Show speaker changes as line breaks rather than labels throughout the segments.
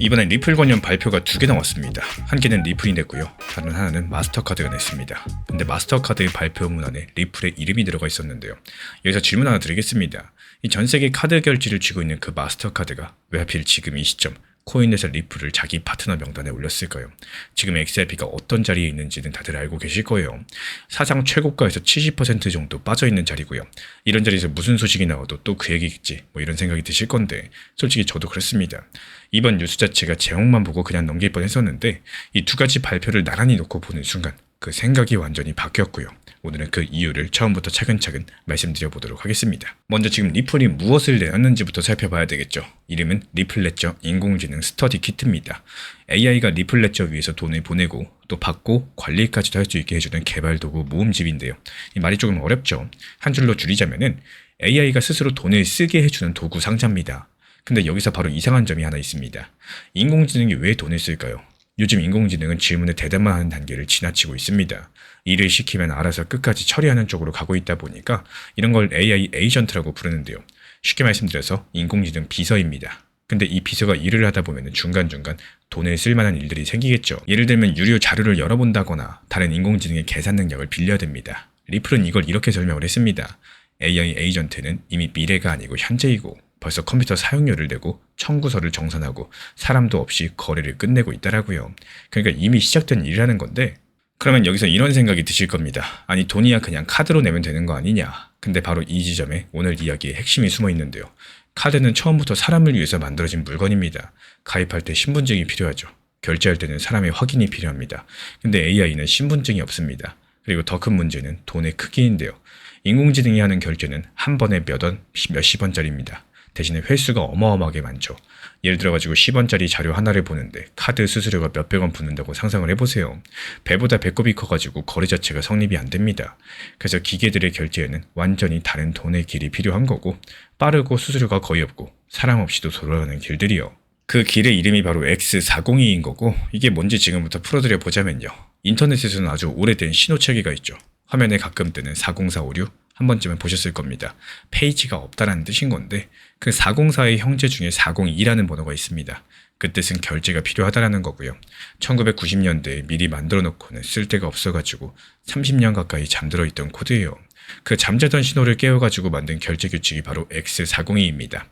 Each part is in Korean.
이번에 리플 관련 발표가 두 개 나왔습니다. 한 개는 리플이 냈고요. 다른 하나는 마스터카드가 냈습니다. 근데 마스터카드의 발표문 안에 리플의 이름이 들어가 있었는데요. 여기서 질문 하나 드리겠습니다. 이 전 세계 카드 결제를 쥐고 있는 그 마스터카드가 왜 하필 지금 이 시점 코인넷에서 리플을 자기 파트너 명단에 올렸을까요? 지금 XRP가 어떤 자리에 있는지는 다들 알고 계실 거예요. 사상 최고가에서 70% 정도 빠져있는 자리고요. 이런 자리에서 무슨 소식이 나와도 또 그 얘기겠지 이런 생각이 드실 건데 솔직히 저도 그렇습니다. 이번 뉴스 자체가 제목만 보고 그냥 넘길 뻔했었는데 이 두 가지 발표를 나란히 놓고 보는 순간 그 생각이 완전히 바뀌었고요. 오늘은 그 이유를 처음부터 차근차근 말씀드려 보도록 하겠습니다. 먼저 지금 리플이 무엇을 내놨는지부터 살펴봐야 되겠죠. 이름은 리플레저 인공지능 스터디 키트입니다. AI가 리플레저 위에서 돈을 보내고 또 받고 관리까지도 할 수 있게 해주는 개발 도구 모음집인데요. 이 말이 조금 어렵죠. 한 줄로 줄이자면은 AI가 스스로 돈을 쓰게 해주는 도구 상자입니다. 근데 여기서 바로 이상한 점이 하나 있습니다. 인공지능이 왜 돈을 쓸까요? 요즘 인공지능은 질문에 대답만 하는 단계를 지나치고 있습니다. 일을 시키면 알아서 끝까지 처리하는 쪽으로 가고 있다 보니까 이런 걸 AI 에이전트라고 부르는데요. 쉽게 말씀드려서 인공지능 비서입니다. 근데 이 비서가 일을 하다 보면 중간중간 돈을 쓸 만한 일들이 생기겠죠. 예를 들면 유료 자료를 열어본다거나 다른 인공지능의 계산 능력을 빌려야 됩니다. 리플은 이걸 이렇게 설명을 했습니다. AI 에이전트는 이미 미래가 아니고 현재이고 벌써 컴퓨터 사용료를 내고 청구서를 정산하고 사람도 없이 거래를 끝내고 있다라고요. 그러니까 이미 시작된 일이라는 건데 그러면 여기서 이런 생각이 드실 겁니다. 아니 돈이야 그냥 카드로 내면 되는 거 아니냐. 근데 바로 이 지점에 오늘 이야기의 핵심이 숨어 있는데요. 카드는 처음부터 사람을 위해서 만들어진 물건입니다. 가입할 때 신분증이 필요하죠. 결제할 때는 사람의 확인이 필요합니다. 근데 AI는 신분증이 없습니다. 그리고 더 큰 문제는 돈의 크기인데요. 인공지능이 하는 결제는 한 번에 몇십 원짜리입니다. 대신에 횟수가 어마어마하게 많죠. 예를 들어가지고 10원짜리 자료 하나를 보는데 카드 수수료가 몇백 원 붙는다고 상상을 해보세요. 배보다 배꼽이 커가지고 거래 자체가 성립이 안 됩니다. 그래서 기계들의 결제에는 완전히 다른 돈의 길이 필요한 거고 빠르고 수수료가 거의 없고 사람 없이도 돌아가는 길들이요. 그 길의 이름이 바로 X402인 거고 이게 뭔지 지금부터 풀어드려 보자면요. 인터넷에서는 아주 오래된 신호체계가 있죠. 화면에 가끔 뜨는 40456 한 번쯤은 보셨을 겁니다. 페이지가 없다라는 뜻인 건데 그 404의 형제 중에 402라는 번호가 있습니다. 그 뜻은 결제가 필요하다라는 거고요. 1990년대에 미리 만들어 놓고는 쓸 데가 없어가지고 30년 가까이 잠들어 있던 코드예요. 그 잠자던 신호를 깨워가지고 만든 결제 규칙이 바로 X402입니다.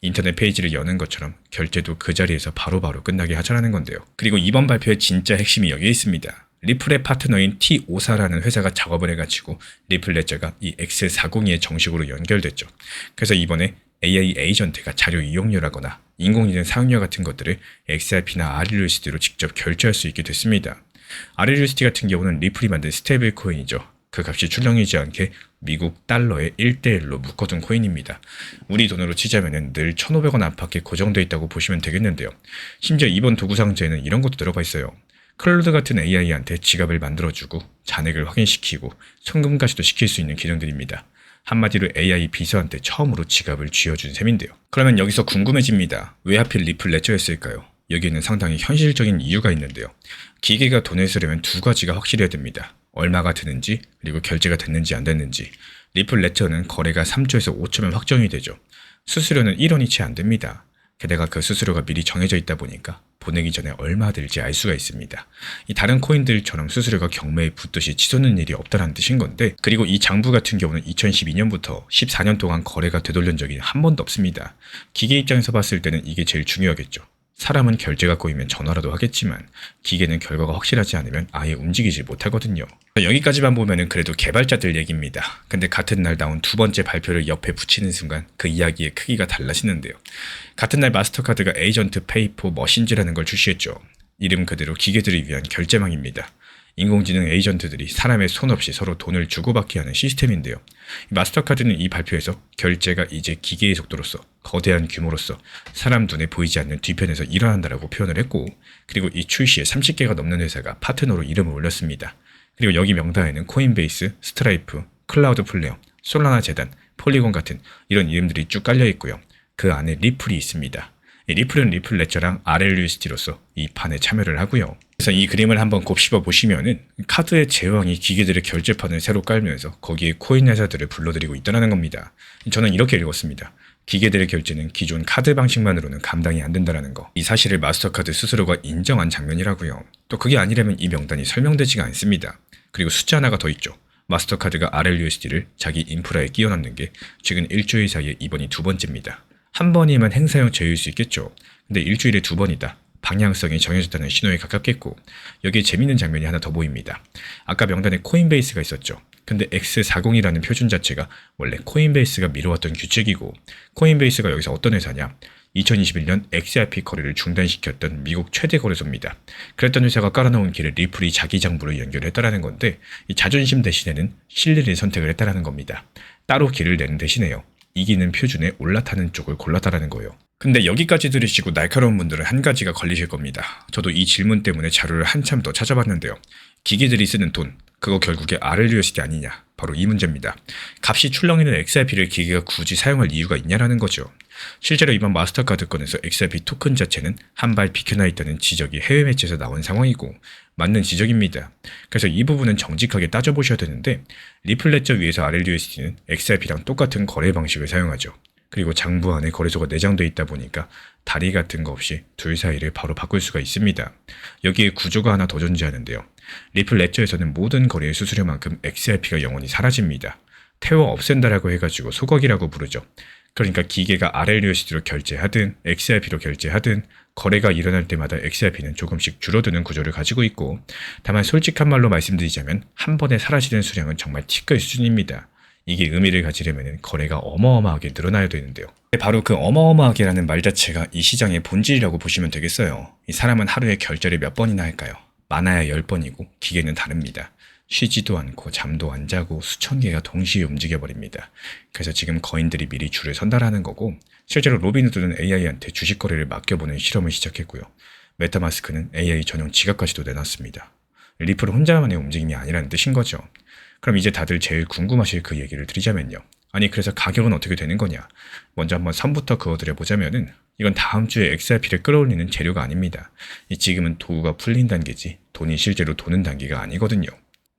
인터넷 페이지를 여는 것처럼 결제도 그 자리에서 바로바로 끝나게 하자라는 건데요. 그리고 이번 발표의 진짜 핵심이 여기에 있습니다. 리플의 파트너인 T54라는 회사가 작업을 해가지고 리플레저가 이 X402에 정식으로 연결됐죠. 그래서 이번에 AI 에이전트가 자료 이용료라거나 인공지능 사용료 같은 것들을 XRP나 RLUSD로 직접 결제할 수 있게 됐습니다. RLUSD 같은 경우는 리플이 만든 스테이블 코인이죠. 그 값이 출렁이지 않게 미국 달러에 1대1로 묶어둔 코인입니다. 우리 돈으로 치자면 늘 1,500원 안팎에 고정되어 있다고 보시면 되겠는데요. 심지어 이번 도구 상자에는 이런 것도 들어가 있어요. 클로드 같은 AI한테 지갑을 만들어주고 잔액을 확인시키고 송금까지도 시킬 수 있는 기능들입니다. 한마디로 AI 비서한테 처음으로 지갑을 쥐어준 셈인데요. 그러면 여기서 궁금해집니다. 왜 하필 리플레저였을까요? 여기에는 상당히 현실적인 이유가 있는데요. 기계가 돈을 쓰려면 두 가지가 확실해야 됩니다. 얼마가 드는지 그리고 결제가 됐는지 안 됐는지. 리플레저는 거래가 3초에서 5초면 확정이 되죠. 수수료는 1원이 채 안 됩니다. 게다가 그 수수료가 미리 정해져 있다 보니까 보내기 전에 얼마 들지 알 수가 있습니다. 이 다른 코인들처럼 수수료가 경매에 붙듯이 치솟는 일이 없다는 뜻인 건데 그리고 이 장부 같은 경우는 2012년부터 14년 동안 거래가 되돌린 적이 한 번도 없습니다. 기계 입장에서 봤을 때는 이게 제일 중요하겠죠. 사람은 결제가 꼬이면 전화라도 하겠지만 기계는 결과가 확실하지 않으면 아예 움직이지 못하거든요. 여기까지만 보면은 그래도 개발자들 얘기입니다. 근데 같은 날 나온 두 번째 발표를 옆에 붙이는 순간 그 이야기의 크기가 달라지는데요. 같은 날 마스터카드가 에이전트 페이포 머신즈라는 걸 출시했죠. 이름 그대로 기계들을 위한 결제망입니다. 인공지능 에이전트들이 사람의 손 없이 서로 돈을 주고받게 하는 시스템인데요. 마스터카드는 이 발표에서 결제가 이제 기계의 속도로서 거대한 규모로서 사람 눈에 보이지 않는 뒤편에서 일어난다라고 표현을 했고 그리고 이 출시에 30개가 넘는 회사가 파트너로 이름을 올렸습니다. 그리고 여기 명단에는 코인베이스, 스트라이프, 클라우드 플레어, 솔라나 재단, 폴리곤 같은 이런 이름들이 쭉 깔려 있고요. 그 안에 리플이 있습니다. 리플은 리플레저랑 RLUSD로서 이 판에 참여를 하고요. 그래서 이 그림을 한번 곱씹어 보시면은 카드의 제왕이 기계들의 결제판을 새로 깔면서 거기에 코인 회사들을 불러들이고 있다는 겁니다. 저는 이렇게 읽었습니다. 기계들의 결제는 기존 카드 방식만으로는 감당이 안 된다는 거. 이 사실을 마스터카드 스스로가 인정한 장면이라고요. 또 그게 아니라면 이 명단이 설명되지가 않습니다. 그리고 숫자 하나가 더 있죠. 마스터카드가 RLUSD를 자기 인프라에 끼워 넣는 게 최근 일주일 사이에 이번이 두 번째입니다. 한 번이면 행사용 제휴일 수 있겠죠. 근데 일주일에 두 번이다. 방향성이 정해졌다는 신호에 가깝겠고, 여기에 재밌는 장면이 하나 더 보입니다. 아까 명단에 코인베이스가 있었죠. 근데 X40이라는 표준 자체가 원래 코인베이스가 미뤄왔던 규칙이고, 코인베이스가 여기서 어떤 회사냐? 2021년 XRP 거래를 중단시켰던 미국 최대 거래소입니다. 그랬던 회사가 깔아놓은 길을 리플이 자기 장부로 연결했다라는 건데, 이 자존심 대신에는 실리를 선택을 했다라는 겁니다. 따로 길을 내는 대신에요. 이기는 표준에 올라타는 쪽을 골랐다라는 거예요. 근데 여기까지 들으시고 날카로운 분들은 한 가지가 걸리실 겁니다. 저도 이 질문 때문에 자료를 한참 더 찾아봤는데요. 기계들이 쓰는 돈, 그거 결국에 RLUSD 아니냐? 바로 이 문제입니다. 값이 출렁이는 XRP를 기계가 굳이 사용할 이유가 있냐라는 거죠. 실제로 이번 마스터카드 건에서 XRP 토큰 자체는 한 발 비켜나 있다는 지적이 해외 매체에서 나온 상황이고, 맞는 지적입니다. 그래서 이 부분은 정직하게 따져보셔야 되는데, 리플 레저 위에서 RLUSD는 XRP랑 똑같은 거래 방식을 사용하죠. 그리고 장부 안에 거래소가 내장되어 있다 보니까 다리 같은 거 없이 둘 사이를 바로 바꿀 수가 있습니다. 여기에 구조가 하나 더 존재하는데요. 리플 레저에서는 모든 거래의 수수료만큼 XRP가 영원히 사라집니다. 태워 없앤다라고 해가지고 소각이라고 부르죠. 그러니까 기계가 RLUSD로 결제하든 XRP로 결제하든 거래가 일어날 때마다 XRP는 조금씩 줄어드는 구조를 가지고 있고, 다만 솔직한 말로 말씀드리자면 한 번에 사라지는 수량은 정말 티끌 수준입니다. 이게 의미를 가지려면 거래가 어마어마하게 늘어나야 되는데요. 바로 그 어마어마하게라는 말 자체가 이 시장의 본질이라고 보시면 되겠어요. 이 사람은 하루에 결제를 몇 번이나 할까요? 많아야 10번이고 기계는 다릅니다. 쉬지도 않고 잠도 안 자고 수천 개가 동시에 움직여버립니다. 그래서 지금 거인들이 미리 줄을 선다라는 거고, 실제로 로빈후드는 AI한테 주식 거래를 맡겨보는 실험을 시작했고요. 메타마스크는 AI 전용 지갑까지도 내놨습니다. 리플은 혼자만의 움직임이 아니라는 뜻인 거죠. 그럼 이제 다들 제일 궁금하실 그 얘기를 드리자면요. 아니 그래서 가격은 어떻게 되는 거냐? 먼저 한번 선부터 그어드려 보자면은, 이건 다음 주에 XRP를 끌어올리는 재료가 아닙니다. 지금은 도구가 풀린 단계지 돈이 실제로 도는 단계가 아니거든요.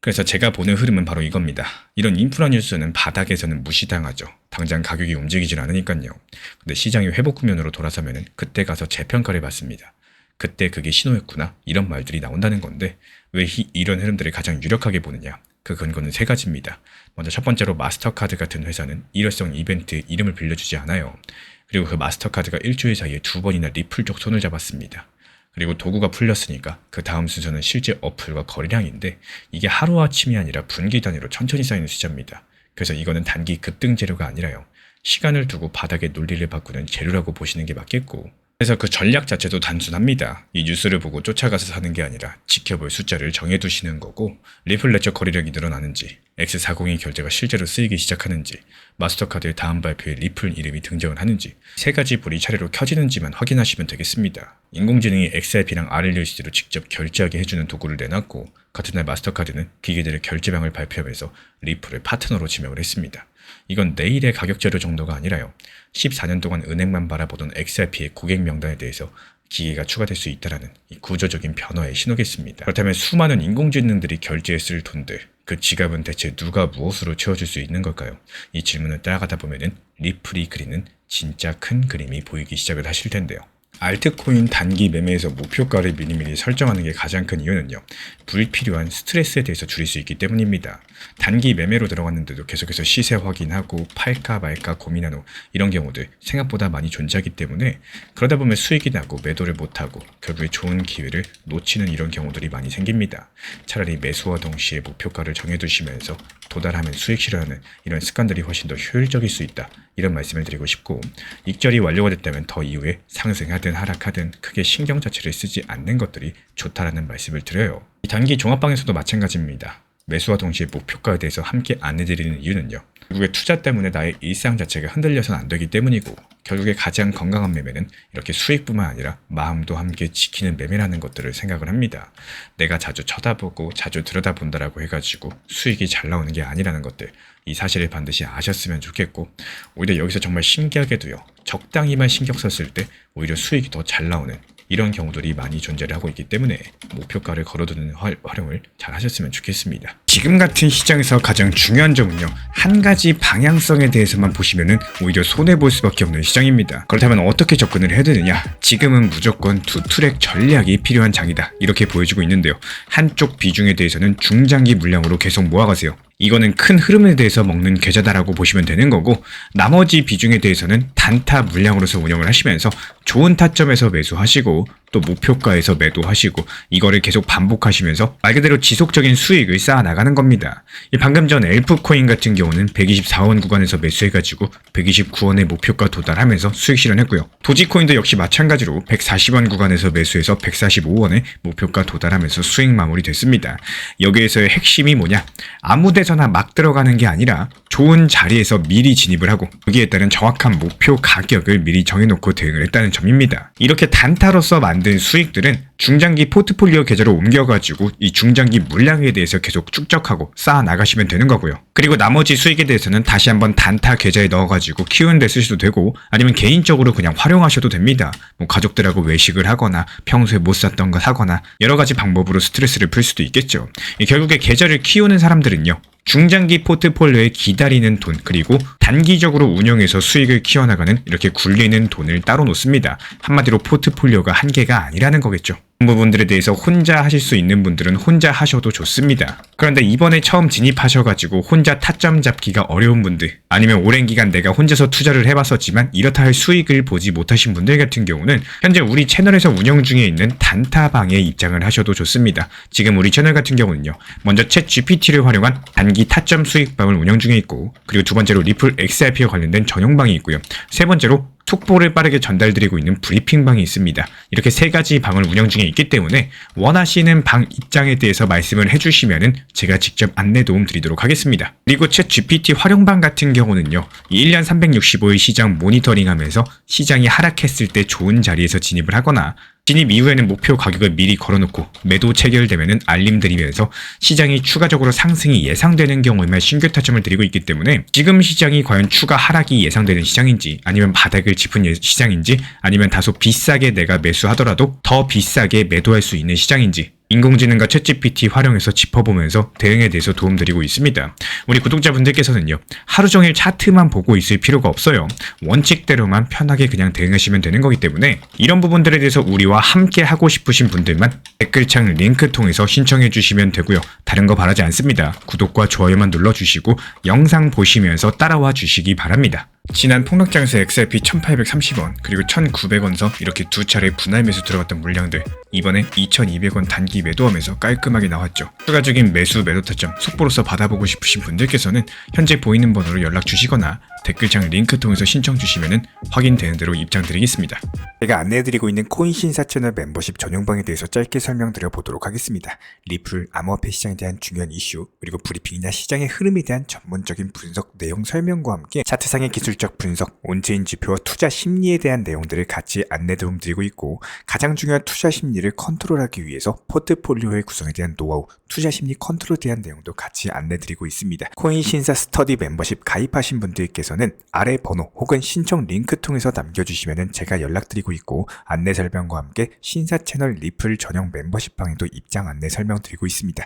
그래서 제가 보는 흐름은 바로 이겁니다. 이런 인프라 뉴스는 바닥에서는 무시당하죠. 당장 가격이 움직이질 않으니까요. 근데 시장이 회복 국면으로 돌아서면은 그때 가서 재평가를 받습니다. 그때 그게 신호였구나, 이런 말들이 나온다는 건데, 왜 이런 흐름들을 가장 유력하게 보느냐? 그 근거는 세 가지입니다. 먼저 첫 번째로 마스터카드 같은 회사는 일회성 이벤트에 이름을 빌려주지 않아요. 그리고 그 마스터카드가 일주일 사이에 두 번이나 리플 쪽 손을 잡았습니다. 그리고 도구가 풀렸으니까 그 다음 순서는 실제 어플과 거래량인데, 이게 하루아침이 아니라 분기 단위로 천천히 쌓이는 숫자입니다. 그래서 이거는 단기 급등 재료가 아니라요. 시간을 두고 바닥에 논리를 바꾸는 재료라고 보시는 게 맞겠고, 그래서 그 전략 자체도 단순합니다. 이 뉴스를 보고 쫓아가서 사는 게 아니라 지켜볼 숫자를 정해두시는 거고, 리플 레저 거래량이 늘어나는지, X40의 결제가 실제로 쓰이기 시작하는지, 마스터카드의 다음 발표에 리플 이름이 등장을 하는지, 세 가지 불이 차례로 켜지는지만 확인하시면 되겠습니다. 인공지능이 XRP랑 RLUSD로 직접 결제하게 해주는 도구를 내놨고, 같은 날 마스터카드는 기계들의 결제방을 발표하면서 리플을 파트너로 지명을 했습니다. 이건 내일의 가격 자료 정도가 아니라요. 14년 동안 은행만 바라보던 XRP의 고객 명단에 대해서 기계가 추가될 수 있다는 이 구조적인 변화의 신호겠습니다. 그렇다면 수많은 인공지능들이 결제에 쓸 돈들, 그 지갑은 대체 누가 무엇으로 채워줄 수 있는 걸까요? 이 질문을 따라가다 보면은 리플이 그리는 진짜 큰 그림이 보이기 시작을 하실 텐데요. 알트코인 단기 매매에서 목표가를 미리미리 설정하는 게 가장 큰 이유는요, 불필요한 스트레스에 대해서 줄일 수 있기 때문입니다. 단기 매매로 들어갔는데도 계속해서 시세 확인하고 팔까 말까 고민하는 이런 경우들 생각보다 많이 존재하기 때문에, 그러다 보면 수익이 나고 매도를 못하고 결국에 좋은 기회를 놓치는 이런 경우들이 많이 생깁니다. 차라리 매수와 동시에 목표가를 정해두시면서 도달하면 수익 실현하는 이런 습관들이 훨씬 더 효율적일 수 있다, 이런 말씀을 드리고 싶고, 익절이 완료가 됐다면 더 이후에 상승하든 하락하든 크게 신경 자체를 쓰지 않는 것들이 좋다라는 말씀을 드려요. 이 단기 종합방에서도 마찬가지입니다. 매수와 동시에 목표가에 대해서 함께 안내드리는 이유는요, 결국에 투자 때문에 나의 일상 자체가 흔들려서는 안 되기 때문이고, 결국에 가장 건강한 매매는 이렇게 수익뿐만 아니라 마음도 함께 지키는 매매라는 것들을 생각을 합니다. 내가 자주 쳐다보고 자주 들여다본다라고 해가지고 수익이 잘 나오는 게 아니라는 것들, 이 사실을 반드시 아셨으면 좋겠고, 오히려 여기서 정말 신기하게도요, 적당히만 신경 썼을 때 오히려 수익이 더 잘 나오는 이런 경우들이 많이 존재를 하고 있기 때문에 목표가를 걸어두는 활용을 잘 하셨으면 좋겠습니다. 지금 같은 시장에서 가장 중요한 점은요, 한 가지 방향성에 대해서만 보시면은 오히려 손해볼 수밖에 없는 시장입니다. 그렇다면 어떻게 접근을 해야 되느냐? 지금은 무조건 투트랙 전략이 필요한 장이다, 이렇게 보여주고 있는데요. 한쪽 비중에 대해서는 중장기 물량으로 계속 모아가세요. 이거는 큰 흐름에 대해서 먹는 계좌다라고 보시면 되는 거고, 나머지 비중에 대해서는 단타 물량으로서 운영을 하시면서 좋은 타점에서 매수하시고 또 목표가에서 매도하시고, 이거를 계속 반복하시면서 말 그대로 지속적인 수익을 쌓아 나가는 겁니다. 방금 전 엘프코인 같은 경우는 124원 구간에서 매수해가지고 129원의 목표가 도달하면서 수익 실현했고요. 도지코인도 역시 마찬가지로 140원 구간에서 매수해서 145원의 목표가 도달하면서 수익 마무리됐습니다. 여기에서의 핵심이 뭐냐? 아무 데서나 막 들어가는 게 아니라 좋은 자리에서 미리 진입을 하고 여기에 따른 정확한 목표 가격을 미리 정해놓고 대응을 했다는 점입니다. 이렇게 단타로서 만든 수익들은 중장기 포트폴리오 계좌로 옮겨가지고 이 중장기 물량에 대해서 계속 축적하고 쌓아 나가시면 되는 거고요. 그리고 나머지 수익에 대해서는 다시 한번 단타 계좌에 넣어가지고 키우는 데 쓰셔도 되고, 아니면 개인적으로 그냥 활용하셔도 됩니다. 뭐 가족들하고 외식을 하거나 평소에 못 샀던 거 사거나 여러 가지 방법으로 스트레스를 풀 수도 있겠죠. 결국에 계좌를 키우는 사람들은요, 중장기 포트폴리오에 기다리는 돈, 그리고 단기적으로 운영해서 수익을 키워나가는 이렇게 굴리는 돈을 따로 놓습니다. 한마디로 포트폴리오가 한계가 아니라는 거겠죠. 이 부분들에 대해서 혼자 하실 수 있는 분들은 혼자 하셔도 좋습니다. 그런데 이번에 처음 진입하셔가지고 혼자 타점 잡기가 어려운 분들, 아니면 오랜 기간 내가 혼자서 투자를 해봤었지만 이렇다 할 수익을 보지 못하신 분들 같은 경우는 현재 우리 채널에서 운영 중에 있는 단타방에 입장을 하셔도 좋습니다. 지금 우리 채널 같은 경우는요, 먼저 챗 GPT를 활용한 단기 타점 수익방을 운영 중에 있고, 그리고 두 번째로 리플 XRP와 관련된 전용방이 있고요. 세 번째로 톡보를 빠르게 전달드리고 있는 브리핑방이 있습니다. 이렇게 세 가지 방을 운영 중에 있기 때문에 원하시는 방 입장에 대해서 말씀을 해주시면은 제가 직접 안내 도움 드리도록 하겠습니다. 그리고 챗 GPT 활용방 같은 경우는요, 1년 365일 시장 모니터링하면서 시장이 하락했을 때 좋은 자리에서 진입을 하거나 진입 이후에는 목표 가격을 미리 걸어놓고 매도 체결되면은 알림 드리면서 시장이 추가적으로 상승이 예상되는 경우에만 신규 타점을 드리고 있기 때문에 지금 시장이 과연 추가 하락이 예상되는 시장인지, 아니면 바닥을 짚은 시장인지, 아니면 다소 비싸게 내가 매수하더라도 더 비싸게 매도할 수 있는 시장인지 인공지능과 챗GPT 활용해서 짚어보면서 대응에 대해서 도움드리고 있습니다. 우리 구독자분들께서는요, 하루 종일 차트만 보고 있을 필요가 없어요. 원칙대로만 편하게 그냥 대응하시면 되는 거기 때문에 이런 부분들에 대해서 우리와 함께 하고 싶으신 분들만 댓글창 링크 통해서 신청해 주시면 되고요. 다른 거 바라지 않습니다. 구독과 좋아요만 눌러주시고 영상 보시면서 따라와 주시기 바랍니다. 지난 폭락장에서 XRP 1830원 그리고 1900원서 이렇게 두 차례 분할 매수 들어갔던 물량들, 이번에 2200원 단기 매도하면서 깔끔하게 나왔죠. 추가적인 매수 매도 타점 속보로서 받아보고 싶으신 분들께서는 현재 보이는 번호로 연락 주시거나 댓글창 링크 통해서 신청 주시면 확인되는 대로 입장 드리겠습니다. 제가 안내해드리고 있는 코인 신사 채널 멤버십 전용방에 대해서 짧게 설명드려 보도록 하겠습니다. 리플, 암호화폐 시장에 대한 중요한 이슈, 그리고 브리핑이나 시장의 흐름에 대한 전문적인 분석 내용 설명과 함께 차트상의 기술적 분석, 온체인 지표와 투자 심리에 대한 내용들을 같이 안내 도움 드리고 있고, 가장 중요한 투자 심리를 컨트롤하기 위해서 포트폴리오의 구성에 대한 노하우, 투자 심리 컨트롤에 대한 내용도 같이 안내 드리고 있습니다. 코인 신사 스터디 멤버십 가입하신 분들께서는 아래 번호 혹은 신청 링크 통해서 남겨주시면 제가 연락드리고 있고, 안내 설명과 함께 신사 채널 리플 전용 멤버십 방에도 입장 안내 설명드리고 있습니다.